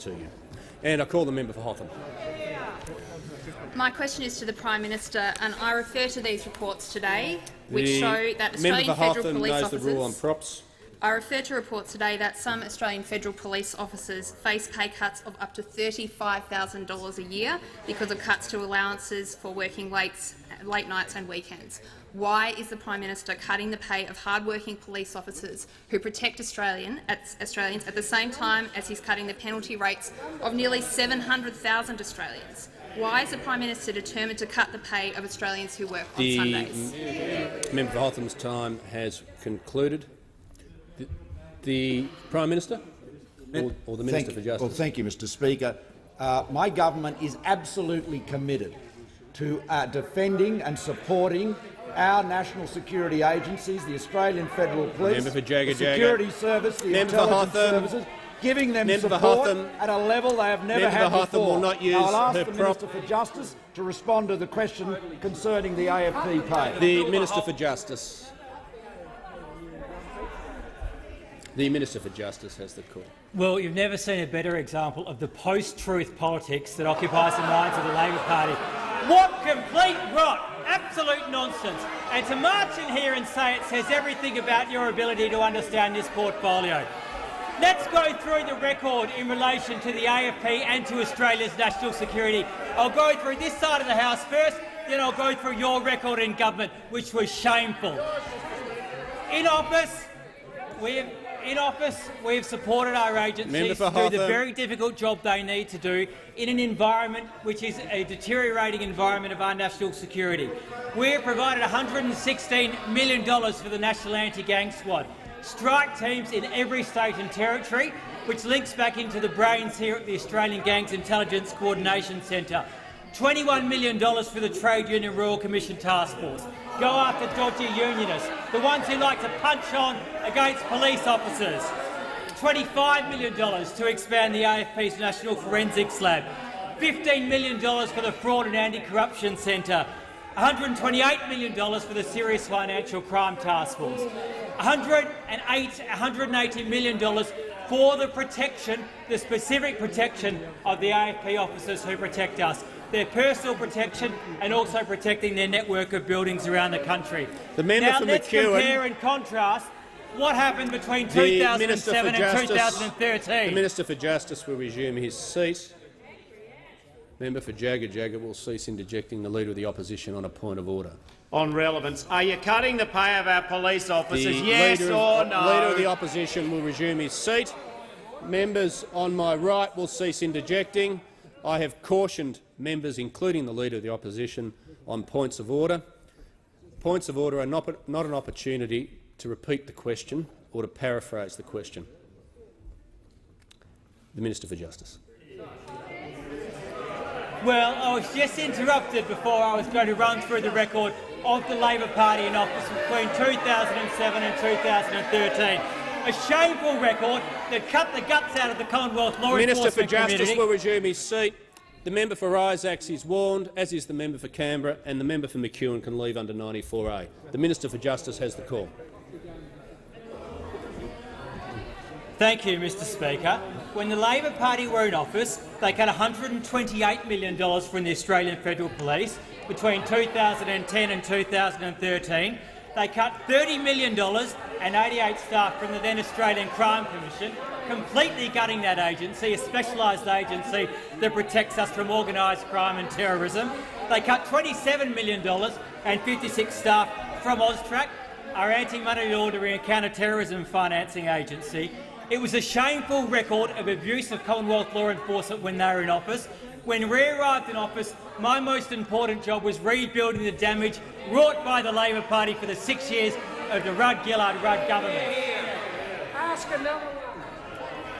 to you. And I call the member for Hotham. My question is to the Prime Minister, and I refer to these reports today, which show that Australian federal police officers. The rule on props. I refer to reports today that some Australian federal police officers face pay cuts of up to $35,000 a year because of cuts to allowances for working late nights and weekends. Why is the Prime Minister cutting the pay of hard-working police officers who protect Australians at the same time as he's cutting the penalty rates of nearly 700,000 Australians? Why is the Prime Minister determined to cut the pay of Australians who work on Sundays? The member for Hotham's time has concluded. The Prime Minister or the Minister for Justice? Well, thank you, Mr Speaker. My government is absolutely committed to defending and supporting our national security agencies, the Australian Federal Police, the Security Service, the intelligence services, giving them support at a level they have never had before. I'll ask the Minister for Justice to respond to the question concerning the AFP pay. The Minister for Justice. The Minister for Justice has the call. Well, you've never seen a better example of the post-truth politics that occupies the minds of the Labor Party. What complete rot! Absolute nonsense. And to march in here and say it says everything about your ability to understand this portfolio. Let's go through the record in relation to the AFP and to Australia's national security. I'll go through this side of the House first, then I'll go through your record in government, which was shameful. In office, we've supported our agencies to do the very difficult job they need to do in an environment which is a deteriorating environment of our national security. We've provided $116 million for the National Anti-Gang Squad, strike teams in every state and territory, which links back into the brains here at the Australian Gangs Intelligence Coordination Centre, $21 million for the Trade Union Royal Commission Task Force. Go after dodgy unionists, the ones who like to punch on against police officers. $25 million to expand the AFP's National Forensics Lab. $15 million for the Fraud and Anti-Corruption Centre. $128 million for the Serious Financial Crime Task Force. $180 million for the protection, the specific protection of the AFP officers who protect us, their personal protection and also protecting their network of buildings around the country. Now let's compare and contrast what happened between 2007 and 2013. The Minister for Justice will resume his seat. Member for Jagga will cease interjecting the Leader of the Opposition on a point of order. On relevance, are you cutting the pay of our police officers, yes or no? Leader of the Opposition will resume his seat. Members on my right will cease interjecting. I have cautioned members, including the Leader of the Opposition, on points of order. Points of order are not an opportunity to repeat the question or to paraphrase the question. The Minister for Justice. Well, I was just interrupted before I was going to run through the record of the Labor Party in office between 2007 and 2013. A shameful record that cut the guts out of the Commonwealth law enforcement community. Minister for Justice will resume his seat. The member for Isaacs is warned, as is the member for Canberra, and the member for McEwen can leave under 94A. The Minister for Justice has the call. Thank you, Mr Speaker. When the Labor Party were in office, they cut $128 million from the Australian Federal Police between 2010 and 2013. They cut $30 million and 88 staff from the then Australian Crime Commission, completely gutting that agency, a specialised agency that protects us from organised crime and terrorism. They cut $27 million and 56 staff from AUSTRAC, our anti-money laundering and counter-terrorism financing agency. It was a shameful record of abuse of Commonwealth law enforcement when they were in office. When we arrived in office, my most important job was rebuilding the damage wrought by the Labor Party for the 6 years of the Rudd-Gillard-Rudd government. Ask another one.